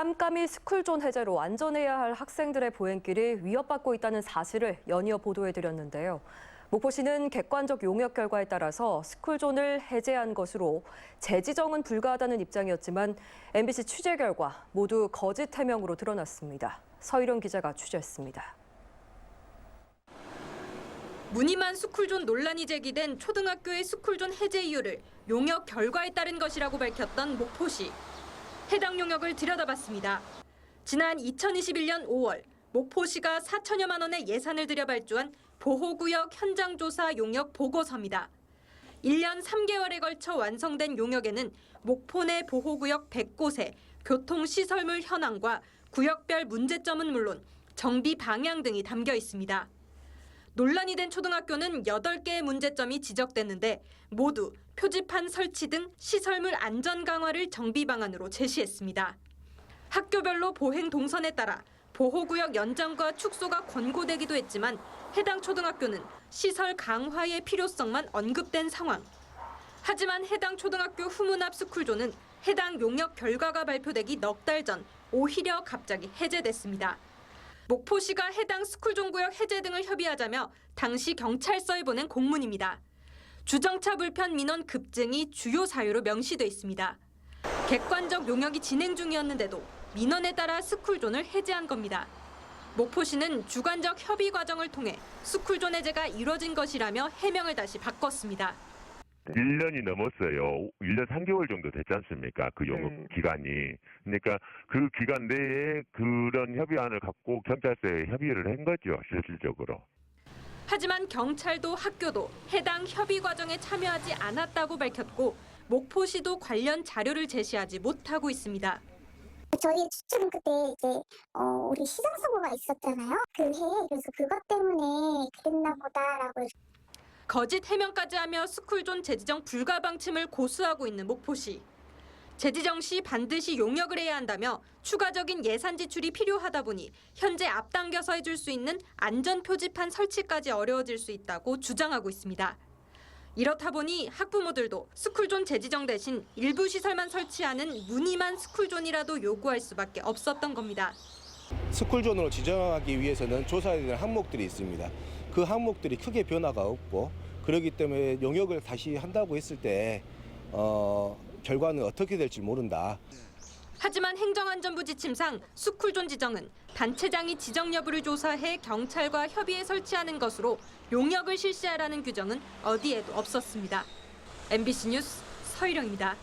깜깜이 스쿨존 해제로 안전해야 할 학생들의 보행길이 위협받고 있다는 사실을 연이어 보도해드렸는데요. 목포시는 객관적 용역 결과에 따라서 스쿨존을 해제한 것으로 재지정은 불가하다는 입장이었지만 MBC 취재 결과 모두 거짓 해명으로 드러났습니다. 서희룡 기자가 취재했습니다. 무늬만 스쿨존 논란이 제기된 초등학교의 스쿨존 해제 이유를 용역 결과에 따른 것이라고 밝혔던 목포시. 해당 용역을 들여다봤습니다. 지난 2021년 5월 목포시가 4천여만 원의 예산을 들여 발주한 보호구역 현장조사 용역 보고서입니다. 1년 3개월에 걸쳐 완성된 용역에는 목포 내 보호구역 100곳의 교통시설물 현황과 구역별 문제점은 물론 정비 방향 등이 담겨 있습니다. 논란이 된 초등학교는 8개의 문제점이 지적됐는데 모두 표지판 설치 등 시설물 안전 강화를 정비 방안으로 제시했습니다. 학교별로 보행 동선에 따라 보호구역 연장과 축소가 권고되기도 했지만 해당 초등학교는 시설 강화의 필요성만 언급된 상황. 하지만 해당 초등학교 후문 앞 스쿨존은 해당 용역 결과가 발표되기 넉 달 전 오히려 갑자기 해제됐습니다. 목포시가 해당 스쿨존 구역 해제 등을 협의하자며 당시 경찰서에 보낸 공문입니다. 주정차 불편 민원 급증이 주요 사유로 명시돼 있습니다. 객관적 용역이 진행 중이었는데도 민원에 따라 스쿨존을 해제한 겁니다. 목포시는 주관적 협의 과정을 통해 스쿨존 해제가 이뤄진 것이라며 해명을 다시 바꿨습니다. 1년이 넘었어요. 1년 3개월 정도 됐지 않습니까? 그 용역 기간이. 그러니까 그 기간 내에 그런 협의안을 갖고 경찰서에 협의를 한 거죠, 실질적으로. 하지만 경찰도 학교도 해당 협의 과정에 참여하지 않았다고 밝혔고 목포시도 관련 자료를 제시하지 못하고 있습니다. 저희 추측은 그때 우리 시장 선거가 있었잖아요. 그 해에 그래서 그것 때문에 그랬나 보다라고. 거짓 해명까지 하며 스쿨존 재지정 불가 방침을 고수하고 있는 목포시. 재지정 시 반드시 용역을 해야 한다며 추가적인 예산 지출이 필요하다 보니 현재 앞당겨서 해줄 수 있는 안전 표지판 설치까지 어려워질 수 있다고 주장하고 있습니다. 이렇다 보니 학부모들도 스쿨존 재지정 대신 일부 시설만 설치하는 무늬만 스쿨존이라도 요구할 수밖에 없었던 겁니다. 스쿨존으로 지정하기 위해서는 조사해야 되는 항목들이 있습니다. 그 항목들이 크게 변화가 없고 그렇기 때문에 용역을 다시 한다고 했을 때 결과는 어떻게 될지 모른다. 하지만 행정안전부 지침상 스쿨존 지정은 단체장이 지정 여부를 조사해 경찰과 협의해 설치하는 것으로 용역을 실시하라는 규정은 어디에도 없었습니다. MBC 뉴스 서희령입니다.